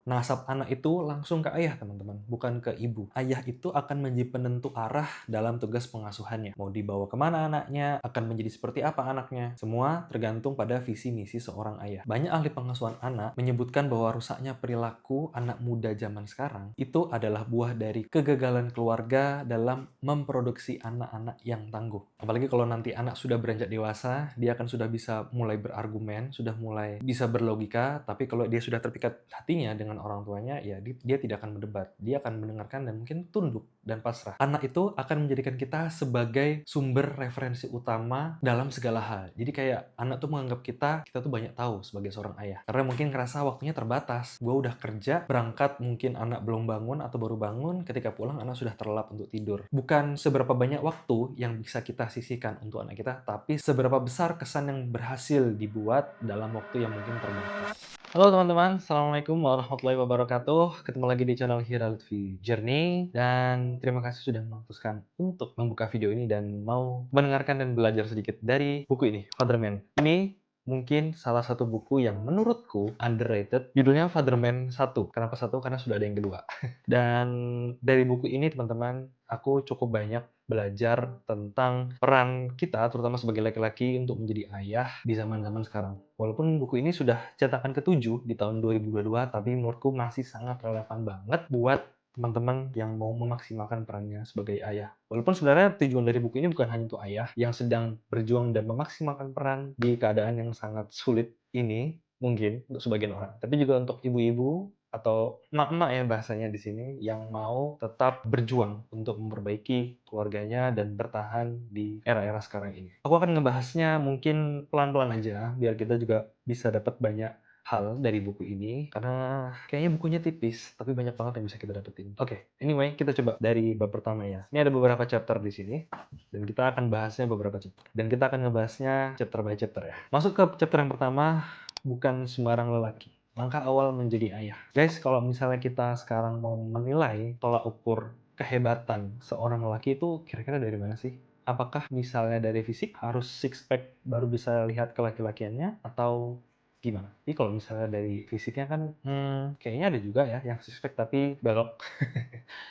Nasab anak itu langsung ke ayah, teman-teman, bukan ke ibu. Ayah itu akan menjadi penentu arah dalam tugas pengasuhannya. Mau dibawa kemana anaknya, akan menjadi seperti apa anaknya, semua tergantung pada visi misi seorang ayah. Banyak ahli pengasuhan anak menyebutkan bahwa rusaknya perilaku anak muda zaman sekarang itu adalah buah dari kegagalan keluarga dalam memproduksi anak-anak yang tangguh. Apalagi kalau nanti anak sudah beranjak dewasa, dia akan sudah bisa mulai berargumen, sudah mulai bisa berlogika, tapi kalau dia sudah terpikat hatinya dengan orang tuanya, ya dia tidak akan berdebat. Dia akan mendengarkan dan mungkin tunduk dan pasrah. Anak itu akan menjadikan kita sebagai sumber referensi utama dalam segala hal. Jadi kayak anak tuh menganggap kita tuh banyak tahu sebagai seorang ayah. Karena mungkin ngerasa waktunya terbatas. Gue udah kerja, berangkat mungkin anak belum bangun atau baru bangun, ketika pulang anak sudah terlelap untuk tidur. Bukan seberapa banyak waktu yang bisa kita sisihkan untuk anak kita, tapi seberapa besar kesan yang berhasil dibuat dalam waktu yang mungkin terbatas. Halo teman-teman, Assalamualaikum warahmatullahi wabarakatuh. Ketemu lagi di channel Hira Lutfi Journey, dan terima kasih sudah memutuskan untuk membuka video ini dan mau mendengarkan dan belajar sedikit dari buku ini, Fatherman. Ini mungkin salah satu buku yang menurutku underrated. Judulnya Fatherman 1. Kenapa 1? Karena sudah ada yang kedua. Dan dari buku ini teman-teman, aku cukup banyak belajar tentang peran kita, terutama sebagai laki-laki, untuk menjadi ayah di zaman-zaman sekarang. Walaupun buku ini sudah cetakan ke-7 di tahun 2022, tapi menurutku masih sangat relevan banget buat teman-teman yang mau memaksimalkan perannya sebagai ayah. Walaupun sebenarnya tujuan dari buku ini bukan hanya untuk ayah yang sedang berjuang dan memaksimalkan peran di keadaan yang sangat sulit ini, mungkin untuk sebagian orang, tapi juga untuk ibu-ibu atau emak-emak ya bahasanya di sini, yang mau tetap berjuang untuk memperbaiki keluarganya dan bertahan di era-era sekarang ini. Aku akan ngebahasnya mungkin pelan-pelan aja, biar kita juga bisa dapat banyak hal dari buku ini, karena kayaknya bukunya tipis, tapi banyak banget yang bisa kita dapetin. Oke, anyway, kita coba dari bab pertama ya. Ini ada beberapa chapter di sini, dan kita akan bahasnya beberapa chapter. Dan kita akan ngebahasnya chapter by chapter ya. Masuk ke chapter yang pertama, bukan sembarang lelaki. Langkah awal menjadi ayah. Guys, kalau misalnya kita sekarang mau menilai tolak ukur kehebatan seorang lelaki itu kira-kira dari mana sih? Apakah misalnya dari fisik harus six pack baru bisa lihat kelaki-lakiannya, atau gimana? Jadi kalau misalnya dari fisiknya kan, kayaknya ada juga ya yang six pack tapi belok.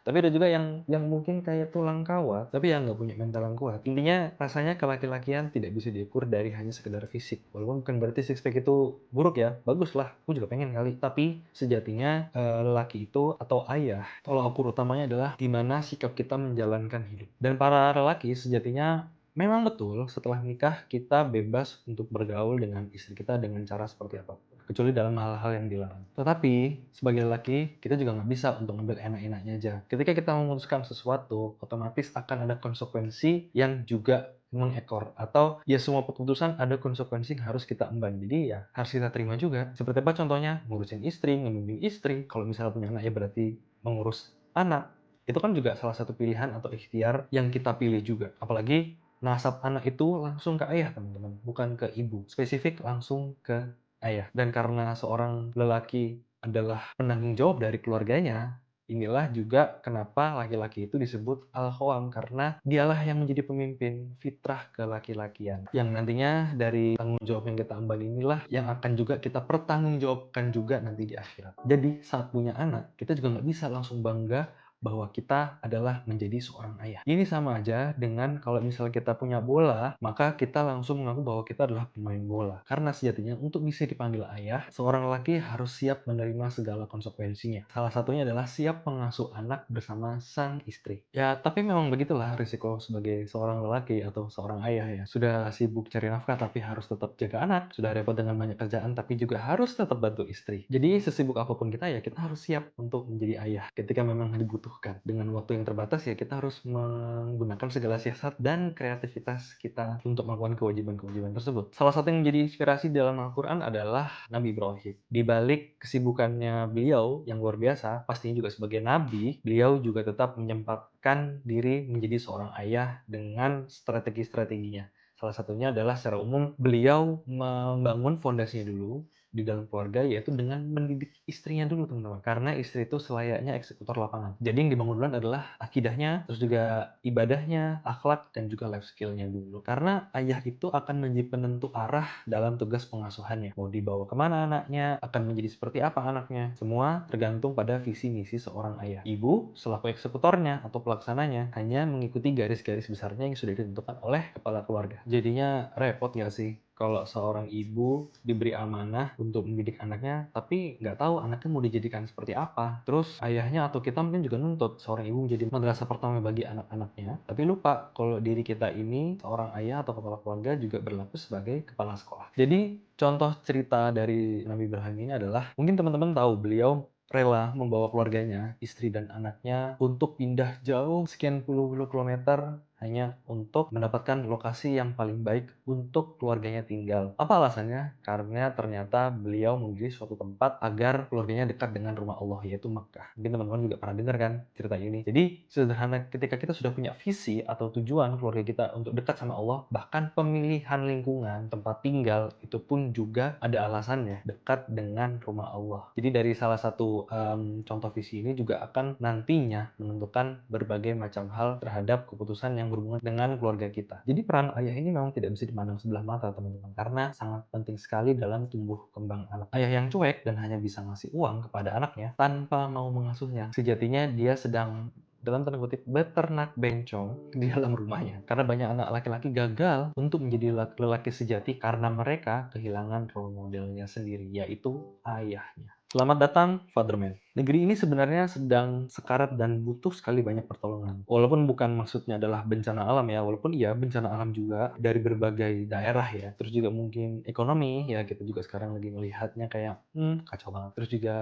Tapi ada juga yang mungkin kayak tulang kawat, tapi yang nggak punya mental yang kuat. Intinya rasanya kelaki-lakian tidak bisa diukur dari hanya sekedar fisik. Walaupun bukan berarti six pack itu buruk ya, bagus lah. Aku juga pengen kali. Tapi sejatinya lelaki itu atau ayah, tolak ukur utamanya adalah gimana sikap kita menjalankan hidup. Dan para lelaki sejatinya memang betul setelah nikah kita bebas untuk bergaul dengan istri kita dengan cara seperti apa, kecuali dalam hal-hal yang dilarang. Tetapi sebagai laki, kita juga nggak bisa untuk ngambil enak-enaknya aja. Ketika kita memutuskan sesuatu, otomatis akan ada konsekuensi yang juga mengekor, atau ya semua keputusan ada konsekuensi yang harus kita emban. Jadi ya harus kita terima juga. Seperti apa contohnya? Ngurusin istri, ngembimbing istri. Kalau misalnya punya anak ya berarti mengurus anak. Itu kan juga salah satu pilihan atau ikhtiar yang kita pilih juga. Apalagi nasab anak itu langsung ke ayah, teman-teman, bukan ke ibu. Spesifik langsung ke ayah. Dan karena seorang lelaki adalah penanggung jawab dari keluarganya, inilah juga kenapa laki-laki itu disebut al-qawwam, karena dialah yang menjadi pemimpin fitrah kelaki-lakian. Yang nantinya dari tanggung jawab yang kita ambil inilah yang akan juga kita pertanggungjawabkan juga nanti di akhirat. Jadi saat punya anak, kita juga nggak bisa langsung bangga bahwa kita adalah menjadi seorang ayah. Ini sama aja dengan kalau misalnya kita punya bola, maka kita langsung mengaku bahwa kita adalah pemain bola. Karena sejatinya untuk bisa dipanggil ayah, seorang lelaki harus siap menerima segala konsekuensinya. Salah satunya adalah siap mengasuh anak bersama sang istri. Ya, tapi memang begitulah risiko sebagai seorang lelaki atau seorang ayah ya. Sudah sibuk cari nafkah tapi harus tetap jaga anak, sudah repot dengan banyak kerjaan tapi juga harus tetap bantu istri. Jadi sesibuk apapun kita ya kita harus siap untuk menjadi ayah ketika memang dibutuhkan. Dengan waktu yang terbatas ya kita harus menggunakan segala siasat dan kreativitas kita untuk melakukan kewajiban-kewajiban tersebut. Salah satu yang menjadi inspirasi dalam Al-Quran adalah Nabi Ibrahim. Di balik kesibukannya beliau yang luar biasa, pastinya juga sebagai nabi, beliau juga tetap menyempatkan diri menjadi seorang ayah dengan strategi-strateginya. Salah satunya adalah secara umum beliau membangun fondasinya dulu, di dalam keluarga, yaitu dengan mendidik istrinya dulu, teman-teman. Karena istri itu selayaknya eksekutor lapangan. Jadi yang dibangun duluan adalah akidahnya, terus juga ibadahnya, akhlak, dan juga life skill-nya dulu. Karena ayah itu akan menjadi penentu arah dalam tugas pengasuhannya. Mau dibawa kemana anaknya, akan menjadi seperti apa anaknya. Semua tergantung pada visi misi seorang ayah. Ibu, selaku eksekutornya atau pelaksananya, hanya mengikuti garis-garis besarnya yang sudah ditentukan oleh kepala keluarga. Jadinya repot nggak sih kalau seorang ibu diberi amanah untuk mendidik anaknya, tapi nggak tahu anaknya mau dijadikan seperti apa. Terus ayahnya atau kita mungkin juga nuntut seorang ibu menjadi madrasah pertama bagi anak-anaknya, tapi lupa kalau diri kita ini, seorang ayah atau kepala keluarga, juga berlaku sebagai kepala sekolah. Jadi contoh cerita dari Nabi Ibrahim ini adalah, mungkin teman-teman tahu beliau rela membawa keluarganya, istri dan anaknya, untuk pindah jauh sekian puluh kilometer hanya untuk mendapatkan lokasi yang paling baik untuk keluarganya tinggal. Apa alasannya? Karena ternyata beliau memilih suatu tempat agar keluarganya dekat dengan rumah Allah, yaitu Makkah. Mungkin teman-teman juga pernah dengar kan cerita ini. Jadi sederhana, ketika kita sudah punya visi atau tujuan keluarga kita untuk dekat sama Allah, bahkan pemilihan lingkungan tempat tinggal itu pun juga ada alasannya, dekat dengan rumah Allah. Jadi dari salah satu contoh visi ini juga akan nantinya menentukan berbagai macam hal terhadap keputusan yang berhubungan dengan keluarga kita. Jadi peran ayah ini memang tidak bisa dimandang sebelah mata, teman-teman, karena sangat penting sekali dalam tumbuh kembang anak. Ayah yang cuek dan hanya bisa ngasih uang kepada anaknya tanpa mau mengasuhnya, sejatinya dia sedang, dalam tanda kutip, beternak bencong di dalam rumahnya. Karena banyak anak laki-laki gagal untuk menjadi lelaki sejati karena mereka kehilangan role modelnya sendiri, yaitu ayahnya. Selamat datang, Fatherman. Negeri ini sebenarnya sedang sekarat dan butuh sekali banyak pertolongan. Walaupun bukan maksudnya adalah bencana alam ya, walaupun iya bencana alam juga dari berbagai daerah ya. Terus juga mungkin ekonomi, ya kita juga sekarang lagi melihatnya kayak kacau banget. Terus juga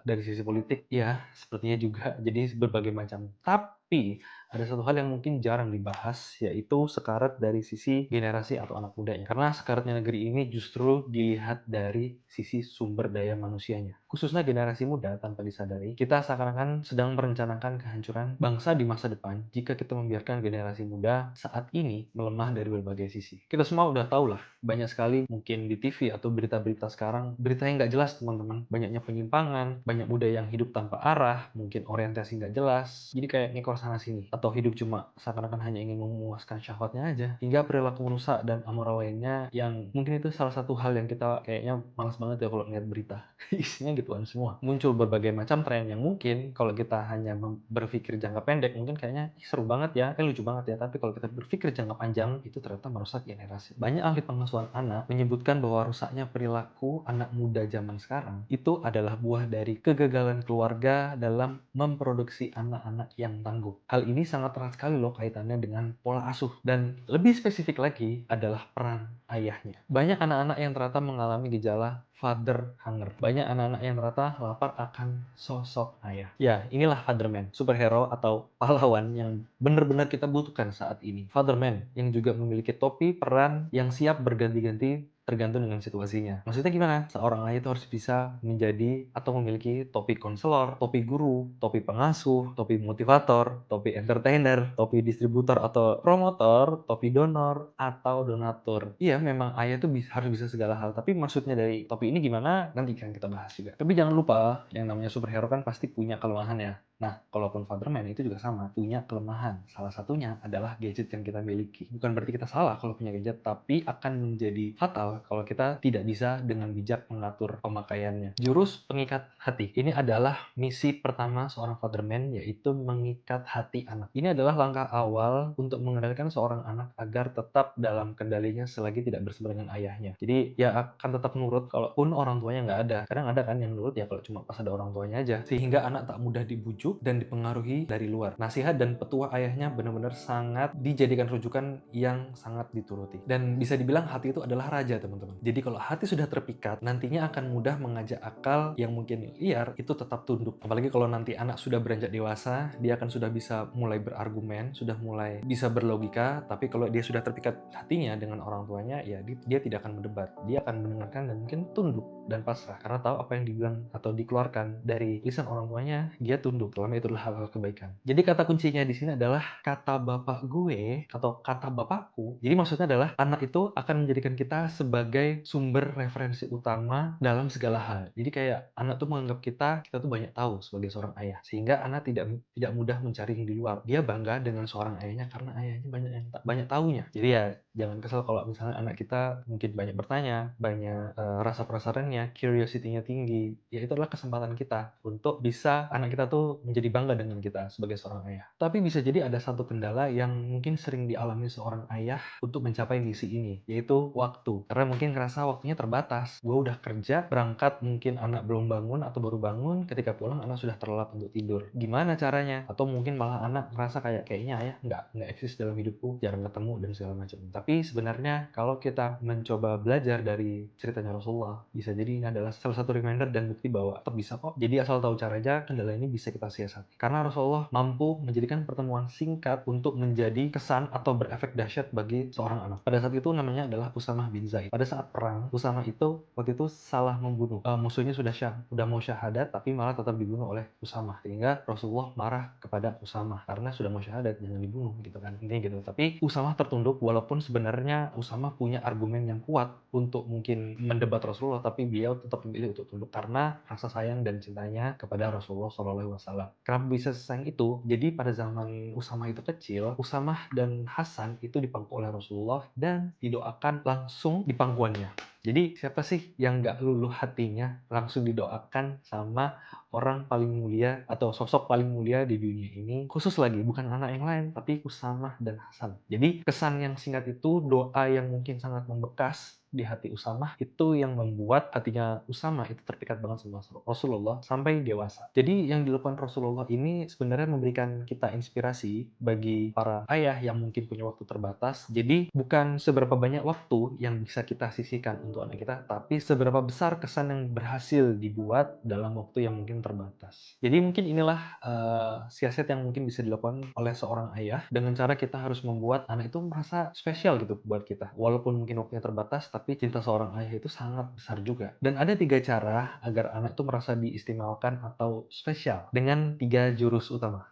dari sisi politik, ya sepertinya juga jadi berbagai macam. Tapi ada satu hal yang mungkin jarang dibahas, yaitu sekarat dari sisi generasi atau anak mudanya. Karena sekaratnya negeri ini justru dilihat dari sisi sumber daya manusianya. Khususnya generasi muda, tanpa disadari, kita seakan-akan sedang merencanakan kehancuran bangsa di masa depan jika kita membiarkan generasi muda saat ini melemah dari berbagai sisi. Kita semua udah tahu lah, banyak sekali mungkin di TV atau berita-berita sekarang, berita yang nggak jelas, teman-teman. Banyaknya penyimpangan, banyak muda yang hidup tanpa arah, mungkin orientasi nggak jelas, jadi kayak ngekor sana-sini. Atau hidup cuma seakan-akan hanya ingin memuaskan syahwatnya aja, hingga perilaku merusak dan amoral lainnya yang mungkin itu salah satu hal yang kita kayaknya malas banget ya kalau ngeliat berita. Isinya gituan semua. Muncul berbagai macam tren yang mungkin kalau kita hanya berpikir jangka pendek, mungkin kayaknya seru banget ya, lucu banget ya. Tapi kalau kita berpikir jangka panjang, itu ternyata merusak generasi. Banyak ahli pengasuhan anak menyebutkan bahwa rusaknya perilaku anak muda zaman sekarang itu adalah buah dari kegagalan keluarga dalam memproduksi anak-anak yang tangguh. Hal ini sangat erat sekali loh kaitannya dengan pola asuh, dan lebih spesifik lagi adalah peran ayahnya. Banyak anak-anak yang ternyata mengalami gejala father hunger. Banyak anak-anak yang ternyata lapar akan sosok ayah. Ya, inilah Fatherman, superhero atau pahlawan yang benar-benar kita butuhkan saat ini. Fatherman yang juga memiliki topi peran yang siap berganti-ganti tergantung dengan situasinya. Maksudnya gimana? Seorang ayah itu harus bisa menjadi atau memiliki topi konselor, topi guru, topi pengasuh, topi motivator, topi entertainer, topi distributor atau promotor, topi donor, atau donatur. Iya, memang ayah itu harus bisa segala hal. Tapi maksudnya dari topi ini gimana? Nanti kan kita bahas juga. Tapi jangan lupa, yang namanya superhero kan pasti punya kelemahan ya. Nah, kalaupun Fatherman itu juga sama, punya kelemahan. Salah satunya adalah gadget yang kita miliki. Bukan berarti kita salah kalau punya gadget, tapi akan menjadi fatal kalau kita tidak bisa dengan bijak mengatur pemakaiannya. Jurus pengikat hati. Ini adalah misi pertama seorang Fatherman, yaitu mengikat hati anak. Ini adalah langkah awal untuk mengendalikan seorang anak agar tetap dalam kendalinya selagi tidak bersama dengan ayahnya. Jadi, ya akan tetap nurut kalaupun orang tuanya nggak ada. Kadang ada kan yang nurut ya kalau cuma pas ada orang tuanya aja. Sehingga anak tak mudah dibujuk dan dipengaruhi dari luar. Nasihat dan petuah ayahnya benar-benar sangat dijadikan rujukan yang sangat dituruti. Dan bisa dibilang hati itu adalah raja, teman-teman. Jadi kalau hati sudah terpikat, nantinya akan mudah mengajak akal yang mungkin liar itu tetap tunduk. Apalagi kalau nanti anak sudah beranjak dewasa, dia akan sudah bisa mulai berargumen, sudah mulai bisa berlogika. Tapi kalau dia sudah terpikat hatinya dengan orang tuanya, ya dia tidak akan berdebat. Dia akan mendengarkan dan mungkin tunduk dan pasrah. Karena tahu apa yang dibilang atau dikeluarkan dari lisan orang tuanya, dia tunduk. terutama itu adalah hal-hal kebaikan. Jadi kata kuncinya di sini adalah kata bapak gue atau kata bapakku. Jadi maksudnya adalah anak itu akan menjadikan kita sebagai sumber referensi utama dalam segala hal. Jadi kayak anak tuh menganggap kita tuh banyak tahu sebagai seorang ayah. Sehingga anak tidak mudah mencari yang di luar. Dia bangga dengan seorang ayahnya karena ayahnya banyak tahunya. Jadi ya jangan kesel kalau misalnya anak kita mungkin banyak bertanya, banyak rasa penasarannya, curiosity-nya tinggi. Ya itu adalah kesempatan kita untuk bisa anak kita tuh menjadi bangga dengan kita sebagai seorang ayah. Tapi bisa jadi ada satu kendala yang mungkin sering dialami seorang ayah untuk mencapai misi ini, yaitu waktu. Karena mungkin ngerasa waktunya terbatas. Gue udah kerja, berangkat mungkin anak belum bangun atau baru bangun, ketika pulang anak sudah terlelap untuk tidur. Gimana caranya? Atau mungkin malah anak ngerasa kayaknya ayah nggak eksis dalam hidupku, jarang ketemu dan segala macam. Tapi sebenarnya kalau kita mencoba belajar dari ceritanya Rasulullah, bisa jadi ini adalah salah satu reminder dan bukti bahwa tetap bisa kok. Jadi asal tahu caranya, kendala ini bisa kita siasati. Karena Rasulullah mampu menjadikan pertemuan singkat untuk menjadi kesan atau berefek dahsyat bagi seorang anak. Pada saat itu namanya adalah Usamah bin Zaid. Pada saat perang, Usamah itu waktu itu salah membunuh. Musuhnya udah mau syahadat, tapi malah tetap dibunuh oleh Usamah. Sehingga Rasulullah marah kepada Usamah karena sudah mau syahadat, jangan dibunuh gitu kan. Ini gitu. Tapi Usamah tertunduk walaupun sebenarnya Usamah punya argumen yang kuat untuk mungkin mendebat Rasulullah, tapi beliau tetap memilih untuk tunduk karena rasa sayang dan cintanya kepada Rasulullah SAW. Kenapa bisa sesayang itu? Jadi pada zaman Usamah itu kecil, Usamah dan Hasan itu dipangku oleh Rasulullah dan didoakan langsung di pangkuannya. Jadi siapa sih yang nggak luluh hatinya langsung didoakan sama orang paling mulia atau sosok paling mulia di dunia ini? Khusus lagi, bukan anak yang lain, tapi Usamah dan Hasan. Jadi kesan yang singkat itu, doa yang mungkin sangat membekas di hati Usamah itu yang membuat hatinya Usamah itu terpikat banget sama Rasulullah sampai dewasa. Jadi yang dilakukan Rasulullah ini sebenarnya memberikan kita inspirasi bagi para ayah yang mungkin punya waktu terbatas. Jadi bukan seberapa banyak waktu yang bisa kita sisihkan untuk anak kita, tapi seberapa besar kesan yang berhasil dibuat dalam waktu yang mungkin terbatas. Jadi mungkin inilah siasat yang mungkin bisa dilakukan oleh seorang ayah dengan cara kita harus membuat anak itu merasa spesial gitu buat kita. Walaupun mungkin waktunya terbatas, tapi cinta seorang ayah itu sangat besar juga. Dan ada 3 cara agar anak itu merasa diistimewakan atau spesial dengan 3 jurus utama.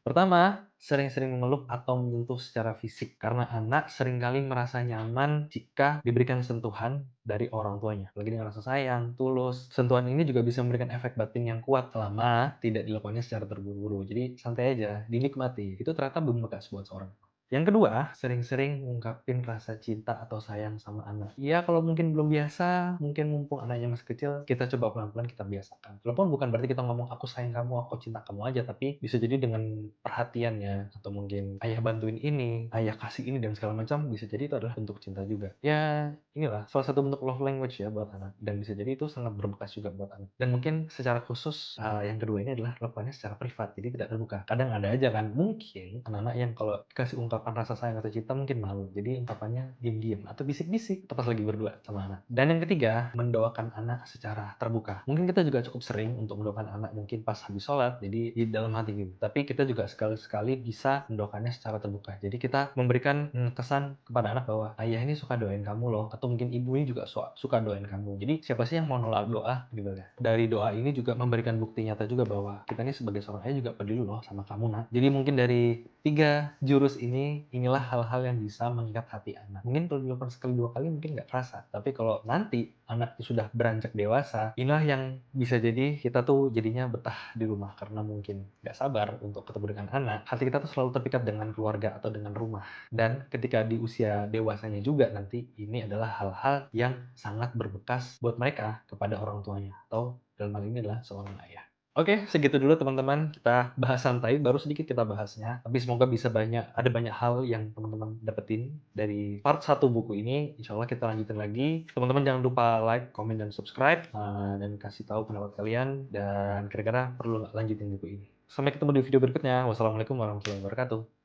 Pertama, sering-sering memeluk atau menyentuh secara fisik. Karena anak seringkali merasa nyaman jika diberikan sentuhan dari orang tuanya. Lagi dengan rasa sayang, tulus. Sentuhan ini juga bisa memberikan efek batin yang kuat selama tidak dilakukannya secara terburu-buru. Jadi santai aja, dinikmati. Itu ternyata membekas buat seorang. Yang kedua, sering-sering ngungkapin rasa cinta atau sayang sama anak. Ya, kalau mungkin belum biasa, mungkin mumpung anaknya masih kecil, kita coba pelan-pelan kita biasakan. Walaupun bukan berarti kita ngomong, aku sayang kamu, aku cinta kamu aja, tapi bisa jadi dengan perhatiannya, atau mungkin ayah bantuin ini, ayah kasih ini, dan segala macam, bisa jadi itu adalah bentuk cinta juga. Ya, inilah salah satu bentuk love language ya buat anak. Dan bisa jadi itu sangat berbekas juga buat anak. Dan mungkin secara khusus, yang kedua ini adalah lakukannya secara privat, jadi tidak terbuka. Kadang ada aja kan, mungkin anak-anak yang kalau dikasih ungkapan rasa sayang atau cinta mungkin malu. Jadi ungkapannya diam-diam atau bisik-bisik atau pas lagi berdua sama anak. Dan yang ketiga, mendoakan anak secara terbuka. Mungkin kita juga cukup sering untuk mendoakan anak mungkin pas habis sholat, jadi di dalam hati gitu. Tapi kita juga sekali-sekali bisa mendoakannya secara terbuka. Jadi kita memberikan kesan kepada anak bahwa ayah ini suka doain kamu loh, atau mungkin ibu ini juga suka doain kamu. Jadi siapa sih yang mau nolak doa gitu ya. Dari doa ini juga memberikan bukti nyata juga bahwa kita ini sebagai seorang ayah juga peduli loh sama kamu nak. Jadi mungkin dari 3 jurus inilah hal-hal yang bisa mengikat hati anak. Mungkin kalau dilakukan sekali 2 kali mungkin nggak kerasa, tapi kalau nanti anak sudah beranjak dewasa, inilah yang bisa jadi kita tuh jadinya betah di rumah karena mungkin nggak sabar untuk ketemu dengan anak. Hati kita tuh selalu terpikat dengan keluarga atau dengan rumah. Dan ketika di usia dewasanya juga nanti, ini adalah hal-hal yang sangat berbekas buat mereka kepada orang tuanya, atau dalam hal ini adalah seorang ayah. Oke, segitu dulu teman-teman. Kita bahas santai, baru sedikit kita bahasnya. Tapi semoga bisa ada banyak hal yang teman-teman dapetin dari part 1 buku ini. Insya Allah kita lanjutin lagi. Teman-teman jangan lupa like, komen, dan subscribe. Dan kasih tahu pendapat kalian. Dan kira-kira perlu nggak lanjutin buku ini. Sampai ketemu di video berikutnya. Wassalamualaikum warahmatullahi wabarakatuh.